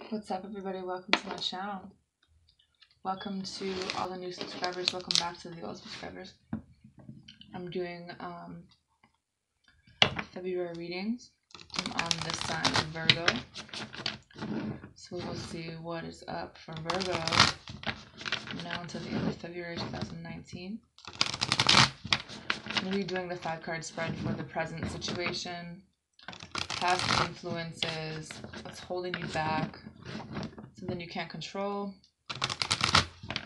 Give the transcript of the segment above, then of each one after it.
What's up, everybody? Welcome to my channel. Welcome to all the new subscribers. Welcome back to the old subscribers. I'm doing February readings. I'm on this sign of Virgo. So we'll see what is up for Virgo now until the end of February 2019. I'm going to be doing the 5-card spread for the present situation, past influences, what's holding you back, something you can't control,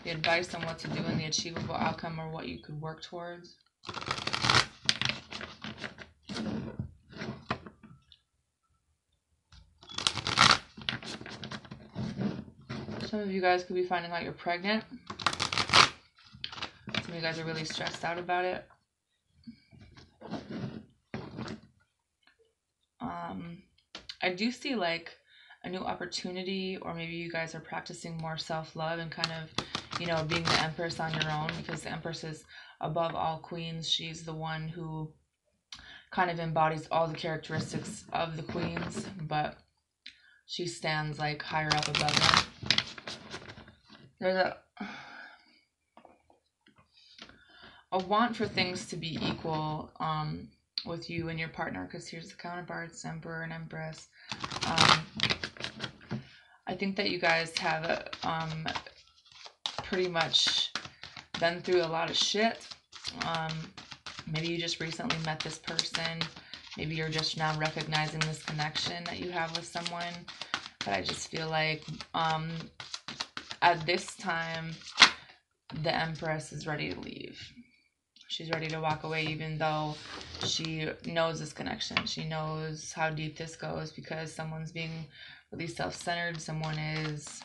the advice on what to do and the achievable outcome or what you could work towards. Some of you guys could be finding out you're pregnant. Some of you guys are really stressed out about it. I do see like a new opportunity, or maybe you guys are practicing more self-love and kind of, you know, being the Empress on your own, because the Empress is above all queens. She's the one who kind of embodies all the characteristics of the queens, but she stands like higher up above them. There's a want for things to be equal with you and your partner, because here's the counterparts, Emperor and Empress. I think that you guys have pretty much been through a lot of shit. Maybe you just recently met this person. Maybe you're just now recognizing this connection that you have with someone. But I just feel like at this time, the Empress is ready to leave. She's ready to walk away, even though she knows this connection. She knows how deep this goes, because someone's being really self-centered. Someone is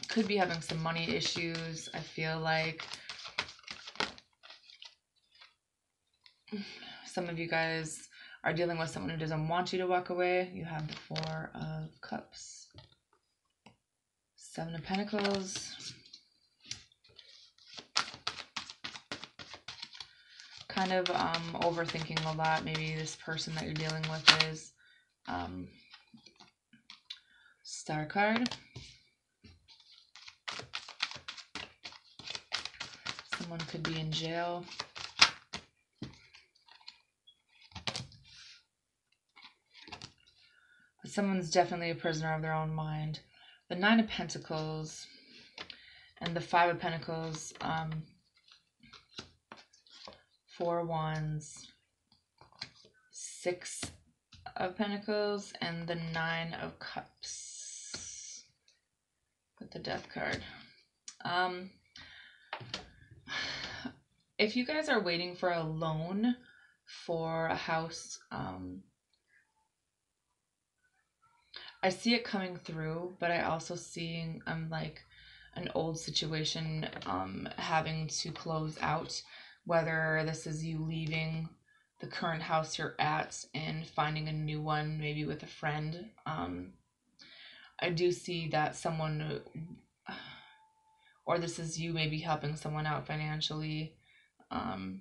could be having some money issues. I feel like some of you guys are dealing with someone who doesn't want you to walk away. You have the 4 of Cups, 7 of Pentacles. Kind of overthinking a lot. Maybe this person that you're dealing with is Star card. Someone could be in jail. But someone's definitely a prisoner of their own mind. The 9 of Pentacles and the 5 of Pentacles, 4 Wands, 6 of Pentacles, and the 9 of Cups with the Death card. If you guys are waiting for a loan for a house, I see it coming through, but I also see like an old situation having to close out. Whether this is you leaving the current house you're at and finding a new one, maybe with a friend. I do see that someone, or this is you maybe helping someone out financially. But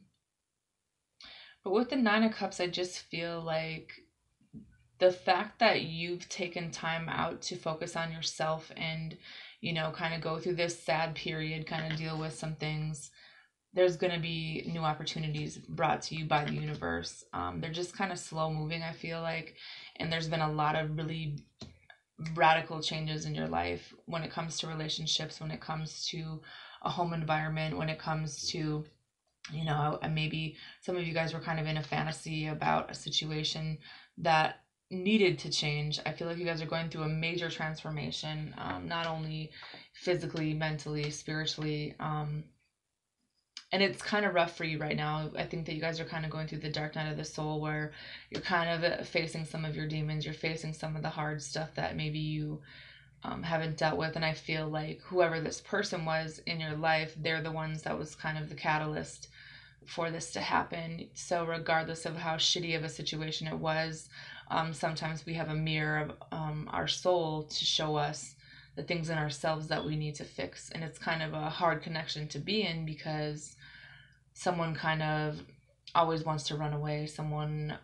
with the 9 of Cups, I just feel like the fact that you've taken time out to focus on yourself and, you know, kind of go through this sad period, kind of deal with some things. There's going to be new opportunities brought to you by the universe. They're just kind of slow moving, I feel like. And there's been a lot of really radical changes in your life when it comes to relationships, when it comes to a home environment, when it comes to, you know, maybe some of you guys were kind of in a fantasy about a situation that needed to change. I feel like you guys are going through a major transformation, not only physically, mentally, spiritually, and it's kind of rough for you right now. I think that you guys are kind of going through the dark night of the soul, where you're kind of facing some of your demons. You're facing some of the hard stuff that maybe you haven't dealt with. And I feel like whoever this person was in your life, they're the ones that was kind of the catalyst for this to happen. So regardless of how shitty of a situation it was, sometimes we have a mirror of our soul to show us the things in ourselves that we need to fix. And it's kind of a hard connection to be in, because someone kind of always wants to run away. Someone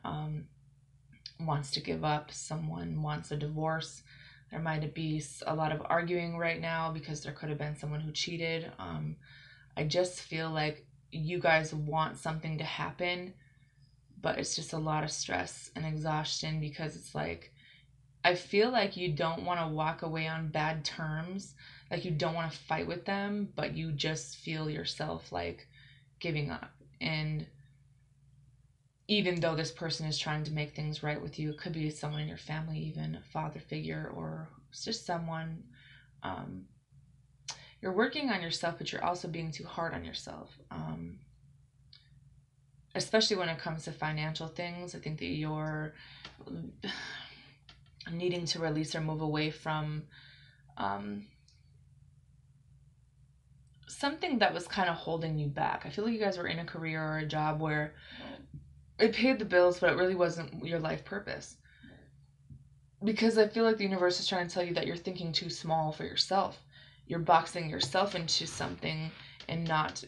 wants to give up, someone wants a divorce. There might be a lot of arguing right now because there could have been someone who cheated. I just feel like you guys want something to happen, but it's just a lot of stress and exhaustion because it's like, I feel like you don't want to walk away on bad terms. Like you don't want to fight with them, but you just feel yourself like giving up. And even though this person is trying to make things right with you, it could be someone in your family, even a father figure, or it's just someone. Um, you're working on yourself, but you're also being too hard on yourself. Especially when it comes to financial things, I think that you're needing to release or move away from something that was kind of holding you back. I feel like you guys were in a career or a job where it paid the bills, but it really wasn't your life purpose. Because I feel like the universe is trying to tell you that you're thinking too small for yourself. You're boxing yourself into something and not,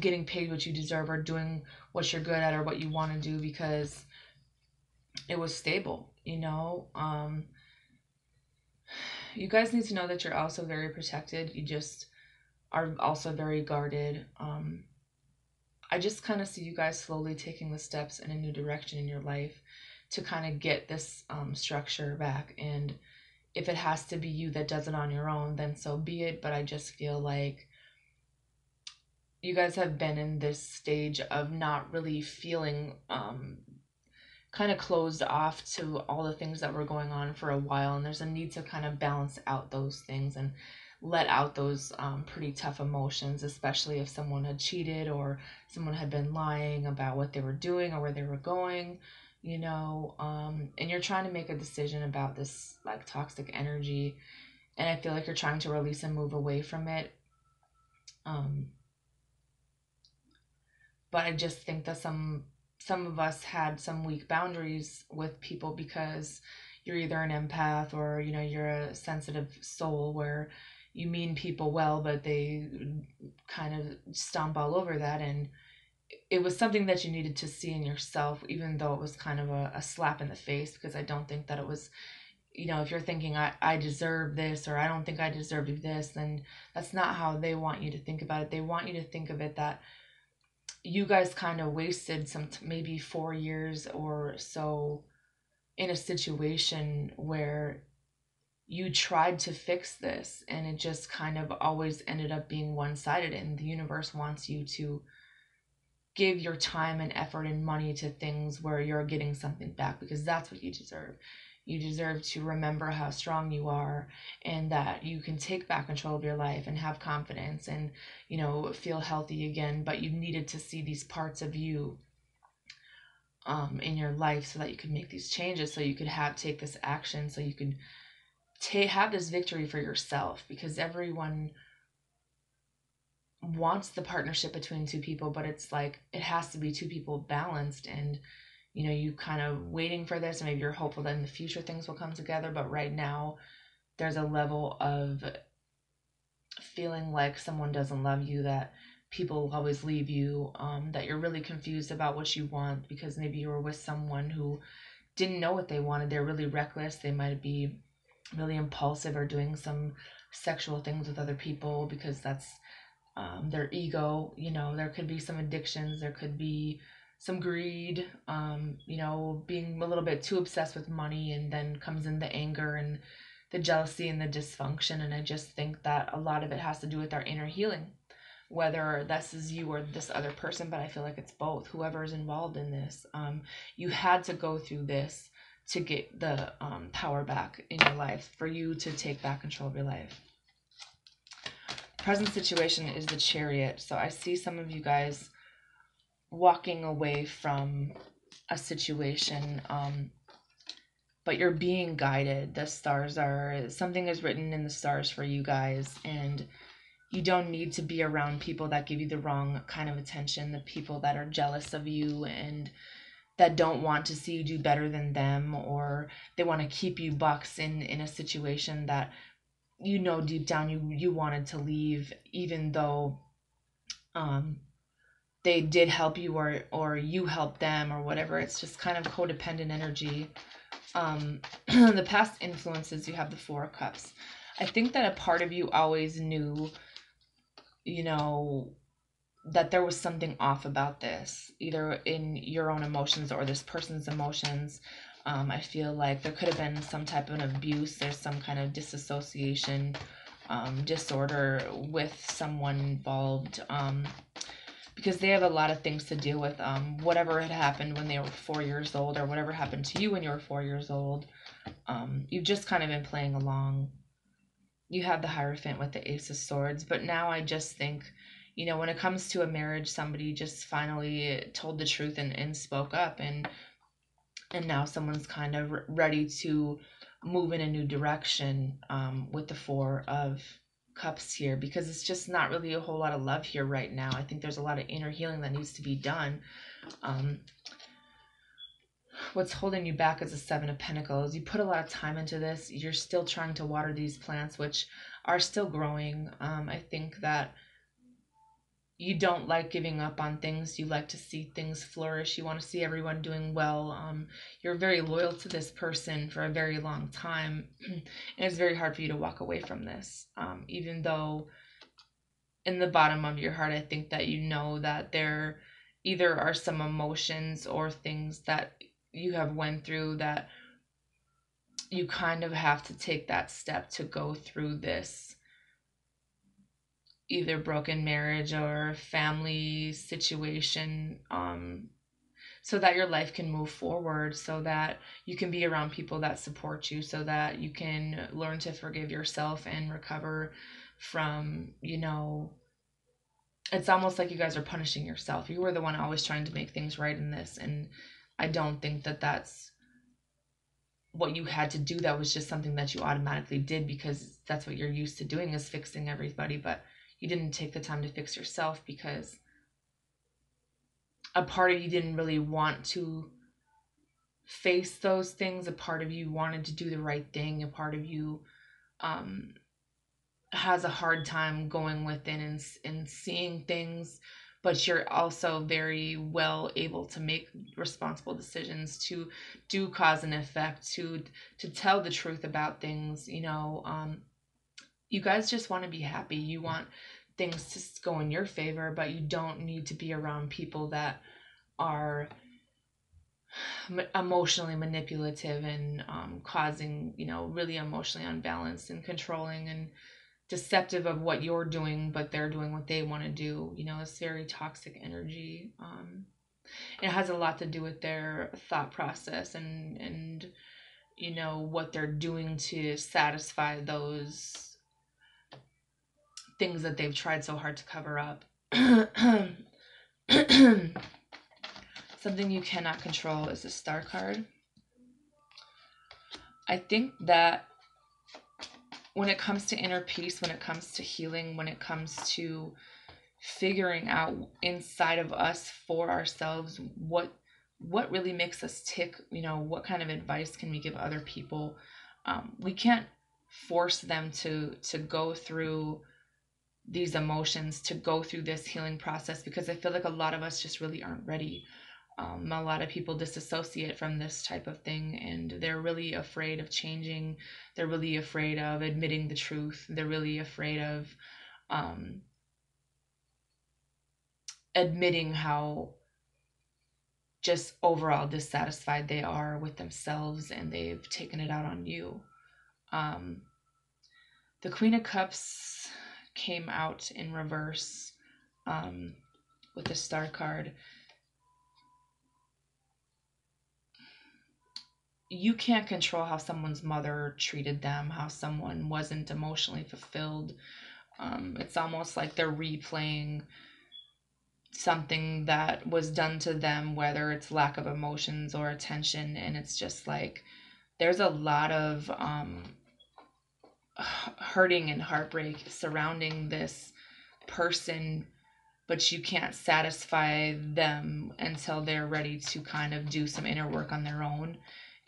getting paid what you deserve or doing what you're good at or what you want to do because it was stable, You guys need to know that you're also very protected. You just are also very guarded. I just kind of see you guys slowly taking the steps in a new direction in your life to kind of get this structure back. And if it has to be you that does it on your own, then so be it. But I just feel like you guys have been in this stage of not really feeling kind of closed off to all the things that were going on for a while. And there's a need to kind of balance out those things and let out those pretty tough emotions, especially if someone had cheated or someone had been lying about what they were doing or where they were going, and you're trying to make a decision about this like toxic energy. And I feel like you're trying to release and move away from it. But I just think that some of us had some weak boundaries with people because you're either an empath or you're a sensitive soul where you mean people well, but they kind of stomp all over that. And it was something that you needed to see in yourself, even though it was kind of a slap in the face, because I don't think that it was, if you're thinking I deserve this or I don't think I deserve this, then that's not how they want you to think about it. They want you to think of it that you guys kind of wasted maybe 4 years or so in a situation where you tried to fix this and it just kind of always ended up being one-sided, and the universe wants you to give your time and effort and money to things where you're getting something back, because that's what you deserve. You deserve to remember how strong you are and that you can take back control of your life and have confidence and, feel healthy again. But you needed to see these parts of you in your life so that you could make these changes, so you could take this action, so you could have this victory for yourself, because everyone wants the partnership between two people, but it's like it has to be two people balanced. And you kind of waiting for this, and maybe you're hopeful that in the future things will come together, but right now there's a level of feeling like someone doesn't love you, that people always leave you, that you're really confused about what you want because maybe you were with someone who didn't know what they wanted. They're really reckless. They might be really impulsive or doing some sexual things with other people because that's their ego. There could be some addictions, there could be some greed, being a little bit too obsessed with money, and then comes in the anger and the jealousy and the dysfunction. And I just think that a lot of it has to do with our inner healing, whether this is you or this other person, but I feel like it's both. Whoever is involved in this, you had to go through this to get the power back in your life, for you to take back control of your life. Present situation is the Chariot. So I see some of you guys walking away from a situation, but you're being guided. The stars something is written in the stars for you guys, and you don't need to be around people that give you the wrong kind of attention, the people that are jealous of you and that don't want to see you do better than them, or they want to keep you boxed in a situation that deep down you wanted to leave, even though they did help you, or you helped them, or whatever. It's just kind of codependent energy. The past influences, you have the Four of Cups. I think that a part of you always knew, you know, that there was something off about this, either in your own emotions or this person's emotions. I feel like there could have been some type of abuse. There's some kind of disassociation disorder with someone involved, because they have a lot of things to deal with. Whatever had happened when they were 4 years old, or whatever happened to you when you were 4 years old, you've just kind of been playing along. You have the Hierophant with the Ace of Swords, but now I just think, when it comes to a marriage, somebody just finally told the truth and spoke up, and now someone's kind of ready to move in a new direction, with the Four of Cups here, because it's just not really a whole lot of love here right now. I think there's a lot of inner healing that needs to be done. What's holding you back is the Seven of Pentacles. You put a lot of time into this. You're still trying to water these plants, which are still growing. I think that you don't like giving up on things. You like to see things flourish. You want to see everyone doing well. You're very loyal to this person for a very long time. And it's very hard for you to walk away from this. Even though in the bottom of your heart, I think that you know that there either are some emotions or things that you have went through that you kind of have to take that step to go through this either broken marriage or family situation, so that your life can move forward, so that you can be around people that support you, so that you can learn to forgive yourself and recover from, it's almost like you guys are punishing yourself. You were the one always trying to make things right in this, and I don't think that that's what you had to do. That was just something that you automatically did because that's what you're used to doing, is fixing everybody. But you didn't take the time to fix yourself because a part of you didn't really want to face those things. A part of you wanted to do the right thing. A part of you has a hard time going within and seeing things, but you're also very well able to make responsible decisions, to do cause and effect, to tell the truth about things. You guys just want to be happy. You want things to go in your favor, but you don't need to be around people that are emotionally manipulative and causing, really emotionally unbalanced and controlling and deceptive of what you're doing, but they're doing what they want to do. It's very toxic energy. It has a lot to do with their thought process and what they're doing to satisfy those things that they've tried so hard to cover up. Something you cannot control is the Star card. I think that when it comes to inner peace, when it comes to healing, when it comes to figuring out inside of us for ourselves what really makes us tick, what kind of advice can we give other people? We can't force them to go through these emotions, to go through this healing process, because I feel like a lot of us just really aren't ready. A lot of people disassociate from this type of thing, and they're really afraid of changing. They're really afraid of admitting the truth. They're really afraid of admitting how just overall dissatisfied they are with themselves, and they've taken it out on you. The Queen of Cups came out in reverse with the Star card. You can't control how someone's mother treated them, how someone wasn't emotionally fulfilled. It's almost like they're replaying something that was done to them, whether it's lack of emotions or attention. And it's just like there's a lot of hurting and heartbreak surrounding this person, but you can't satisfy them until they're ready to kind of do some inner work on their own.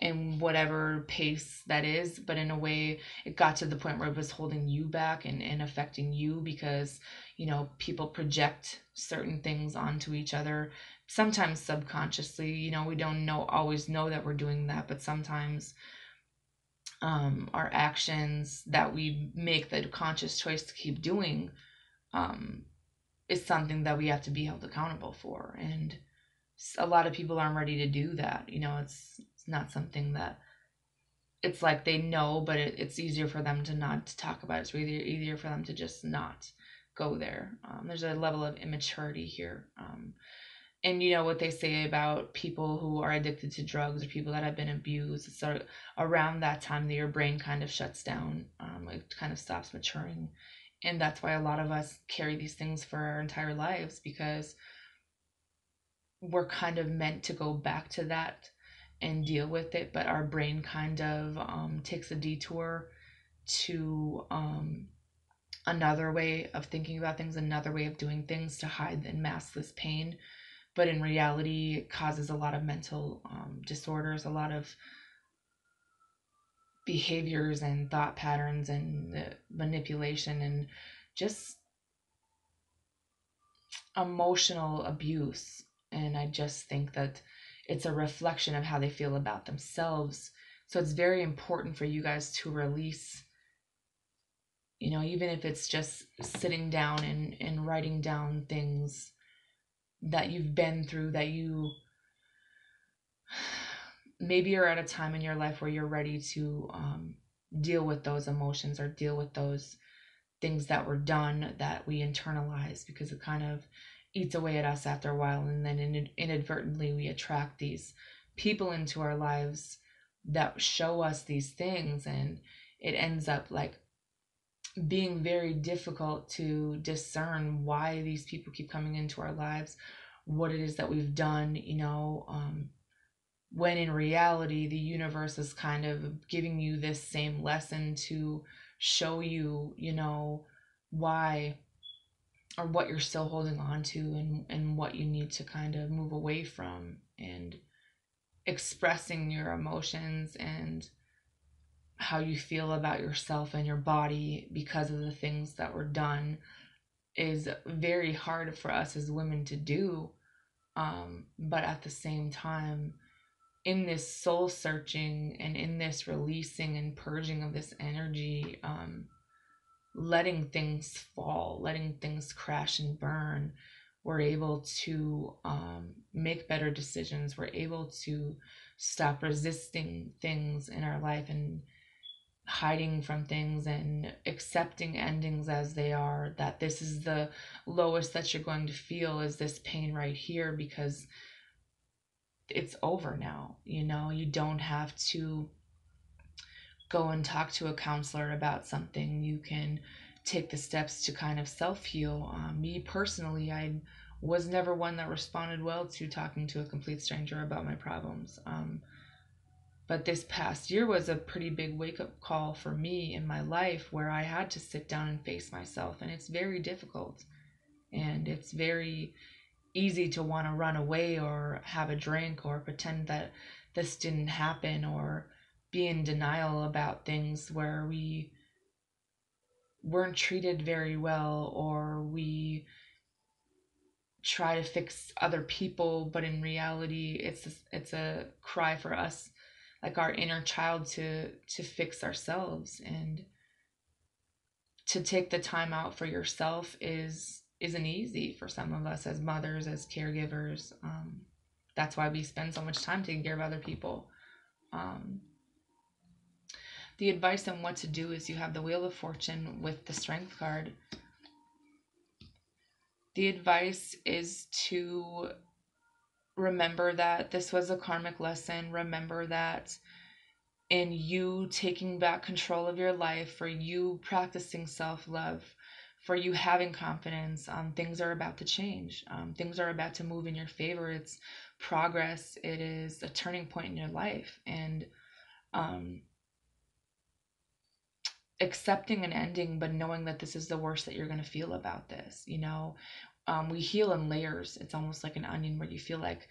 in whatever pace that is, but in a way it got to the point where it was holding you back and affecting you because, you know, people project certain things onto each other, sometimes subconsciously. You know, we don't always know that we're doing that, but sometimes our actions that we make the conscious choice to keep doing um, is something that we have to be held accountable for. And a lot of people aren't ready to do that. You know, it's not something that it's like they know, but it's easier for them to not to talk about it. It's really easier for them to just not go there. There's a level of immaturity here. And you know what they say about people who are addicted to drugs or people that have been abused, it's sort of around that time that your brain kind of shuts down. It kind of stops maturing. And that's why a lot of us carry these things for our entire lives, because we're kind of meant to go back to that and deal with it, but our brain kind of takes a detour to another way of thinking about things, another way of doing things to hide and mask this pain. But in reality, it causes a lot of mental disorders, a lot of behaviors and thought patterns and manipulation and just emotional abuse. And I just think that it's a reflection of how they feel about themselves. So it's very important for you guys to release, you know, even if it's just sitting down and writing down things that you've been through, that you maybe you're at a time in your life where you're ready to deal with those emotions or deal with those things that were done that we internalize, because it kind of eats away at us after a while, and then inadvertently we attract these people into our lives that show us these things, and it ends up like being very difficult to discern why these people keep coming into our lives, what it is that we've done, you know, when in reality the universe is kind of giving you this same lesson to show you, you know, why or what you're still holding on to, and what you need to kind of move away from. And expressing your emotions and how you feel about yourself and your body because of the things that were done is very hard for us as women to do. But at the same time, in this soul searching and in this releasing and purging of this energy, letting things fall, letting things crash and burn, we're able to make better decisions. We're able to stop resisting things in our life and hiding from things and accepting endings as they are, that this is the lowest that you're going to feel, is this pain right here, because it's over now. You know, you don't have to go and talk to a counselor about something. You can take the steps to kind of self-heal. Me personally, I was never one that responded well to talking to a complete stranger about my problems. But this past year was a pretty big wake-up call for me in my life, where I had to sit down and face myself. And it's very difficult. And it's very easy to want to run away or have a drink or pretend that this didn't happen, or be in denial about things where we weren't treated very well, or we try to fix other people, but in reality it's a cry for us, like our inner child, to fix ourselves. And to take the time out for yourself isn't easy for some of us as mothers, as caregivers. That's why we spend so much time taking care of other people. The advice on what to do is you have the Wheel of Fortune with the Strength card. The advice is to remember that this was a karmic lesson. Remember that in you taking back control of your life, for you practicing self-love, for you having confidence, things are about to change. Things are about to move in your favor. It's progress. It is a turning point in your life. And accepting an ending, but knowing that this is the worst that you're going to feel about this, you know. We heal in layers. It's almost like an onion, where you feel like,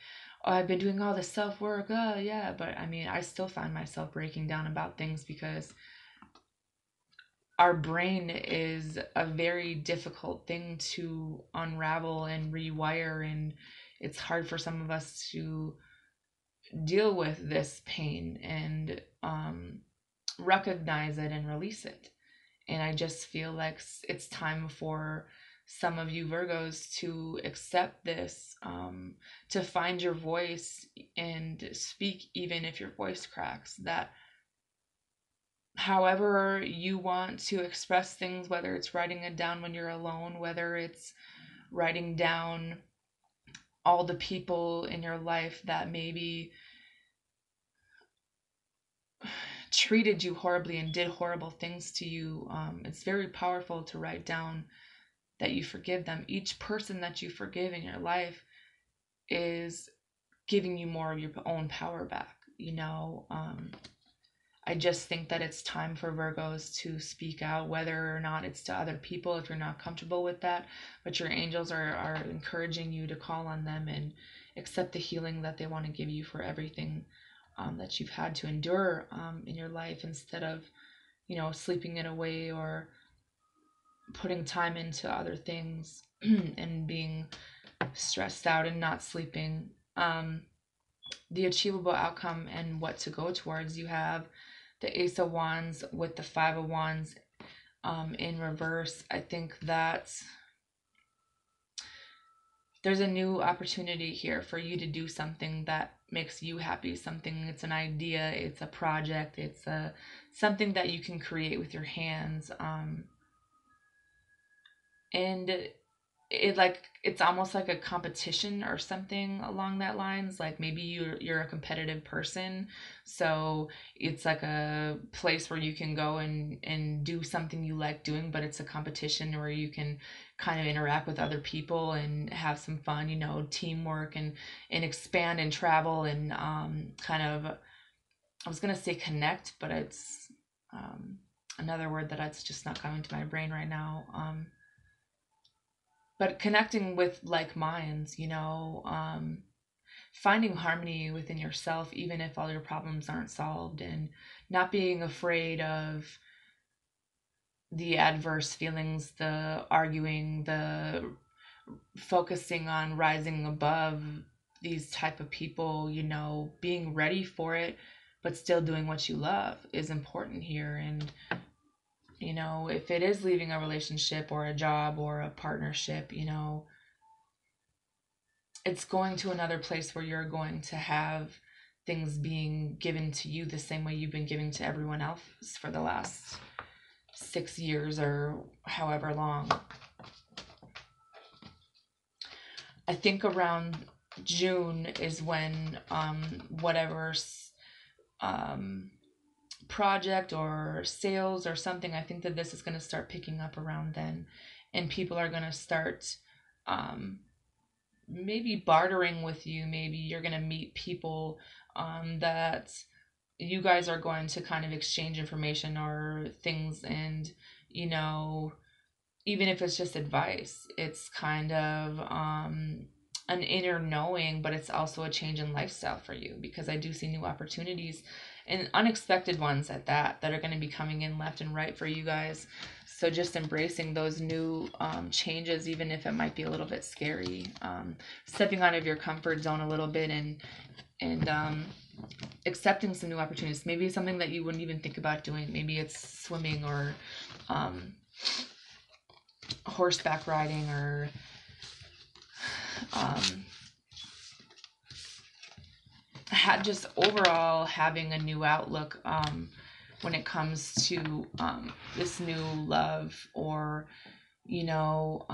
oh, I've been doing all this self-work, oh yeah, but I mean, I still find myself breaking down about things because our brain is a very difficult thing to unravel and rewire, and it's hard for some of us to deal with this pain and recognize it and release it. And I just feel like it's time for some of you Virgos to accept this, to find your voice and speak, even if your voice cracks. That however you want to express things, whether it's writing it down when you're alone, whether it's writing down all the people in your life that maybe treated you horribly and did horrible things to you. It's very powerful to write down that you forgive them. Each person that you forgive in your life is giving you more of your own power back, you know. I just think that it's time for Virgos to speak out, whether or not it's to other people if you're not comfortable with that. But your angels are encouraging you to call on them and accept the healing that they want to give you for everything that you've had to endure in your life, instead of, you know, sleeping it away or putting time into other things and being stressed out and not sleeping. The achievable outcome and what to go towards, you have the Ace of Wands with the Five of Wands in reverse. I think that there's a new opportunity here for you to do something that makes you happy. Something, it's an idea, it's a project, it's something that you can create with your hands. And it's almost like a competition or something along that lines. Like maybe you're a competitive person, so it's like a place where you can go and do something you like doing, but it's a competition where you can kind of interact with other people and have some fun, you know, teamwork and expand and travel and kind of, I was gonna say connect, but it's another word that's just not coming to my brain right now. But connecting with like minds, you know, finding harmony within yourself, even if all your problems aren't solved, and not being afraid of the adverse feelings, the arguing, the focusing on rising above these type of people, you know, being ready for it, but still doing what you love is important here. And you know, if it is leaving a relationship or a job or a partnership, you know, it's going to another place where you're going to have things being given to you the same way you've been giving to everyone else for the last 6 years or however long. I think around June is when whatever project or sales or something, I think that this is going to start picking up around then, and people are going to start maybe bartering with you. Maybe you're going to meet people that you guys are going to kind of exchange information or things, and you know, even if it's just advice, it's kind of an inner knowing, but it's also a change in lifestyle for you, because I do see new opportunities and unexpected ones at that are going to be coming in left and right for you guys. So just embracing those new changes, even if it might be a little bit scary, stepping out of your comfort zone a little bit and accepting some new opportunities. Maybe something that you wouldn't even think about doing. Maybe it's swimming or horseback riding or just overall having a new outlook when it comes to this new love, or you know,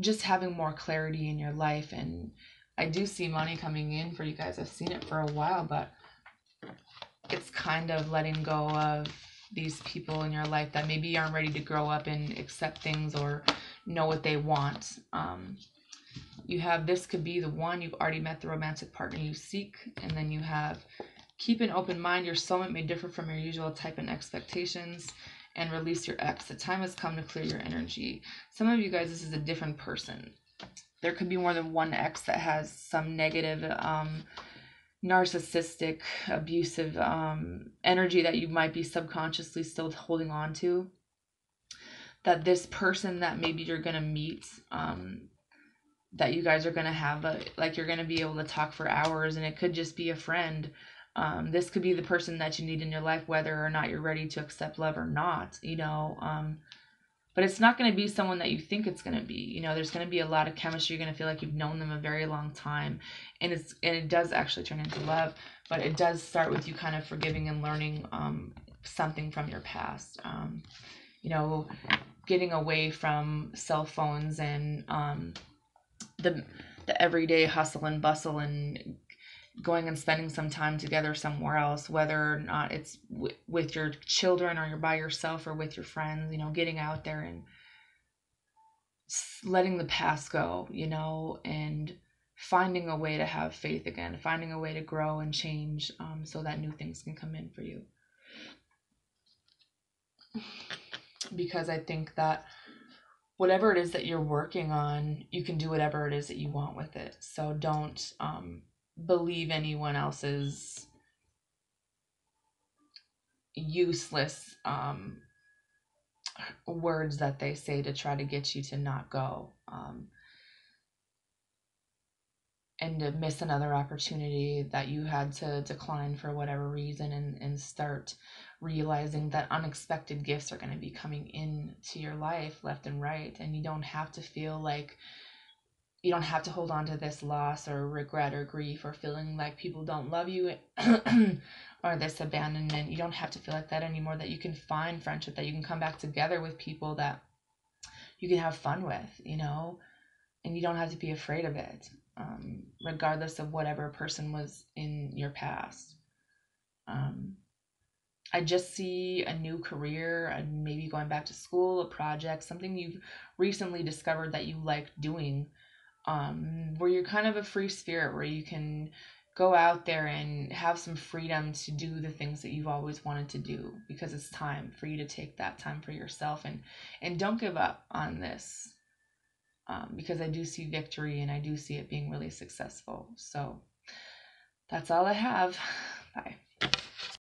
just having more clarity in your life. And I do see money coming in for you guys. I've seen it for a while, but it's kind of letting go of these people in your life that maybe aren't ready to grow up and accept things or know what they want. You have, this could be the one, you've already met the romantic partner you seek. And then you have, keep an open mind, your soulmate may differ from your usual type and expectations, and release your ex. The time has come to clear your energy. Some of you guys, this is a different person. There could be more than one ex that has some negative, narcissistic, abusive energy that you might be subconsciously still holding on to. That this person that maybe you're going to meet, that you guys are going to have like you're going to be able to talk for hours, and it could just be a friend. This could be the person that you need in your life, whether or not you're ready to accept love or not, but it's not going to be someone that you think it's going to be. There's going to be a lot of chemistry. You're going to feel like you've known them a very long time, and it does actually turn into love, but it does start with you kind of forgiving and learning something from your past. Getting away from cell phones and the everyday hustle and bustle, and going and spending some time together somewhere else, whether or not it's with your children, or you're by yourself, or with your friends. Getting out there and letting the past go, and finding a way to have faith again, finding a way to grow and change, so that new things can come in for you. Because I think that whatever it is that you're working on, you can do whatever it is that you want with it. So don't believe anyone else's useless words that they say to try to get you to not go, and to miss another opportunity that you had to decline for whatever reason, and start realizing that unexpected gifts are going to be coming into your life left and right, and you don't have to feel like you don't have to hold on to this loss or regret or grief or feeling like people don't love you or this abandonment. You don't have to feel like that anymore, that you can find friendship, that you can come back together with people that you can have fun with, and you don't have to be afraid of it, regardless of whatever person was in your past. I just see a new career, and maybe going back to school, a project, something you've recently discovered that you like doing, where you're kind of a free spirit, where you can go out there and have some freedom to do the things that you've always wanted to do, because it's time for you to take that time for yourself, and don't give up on this, because I do see victory, and I do see it being really successful. So that's all I have. Bye.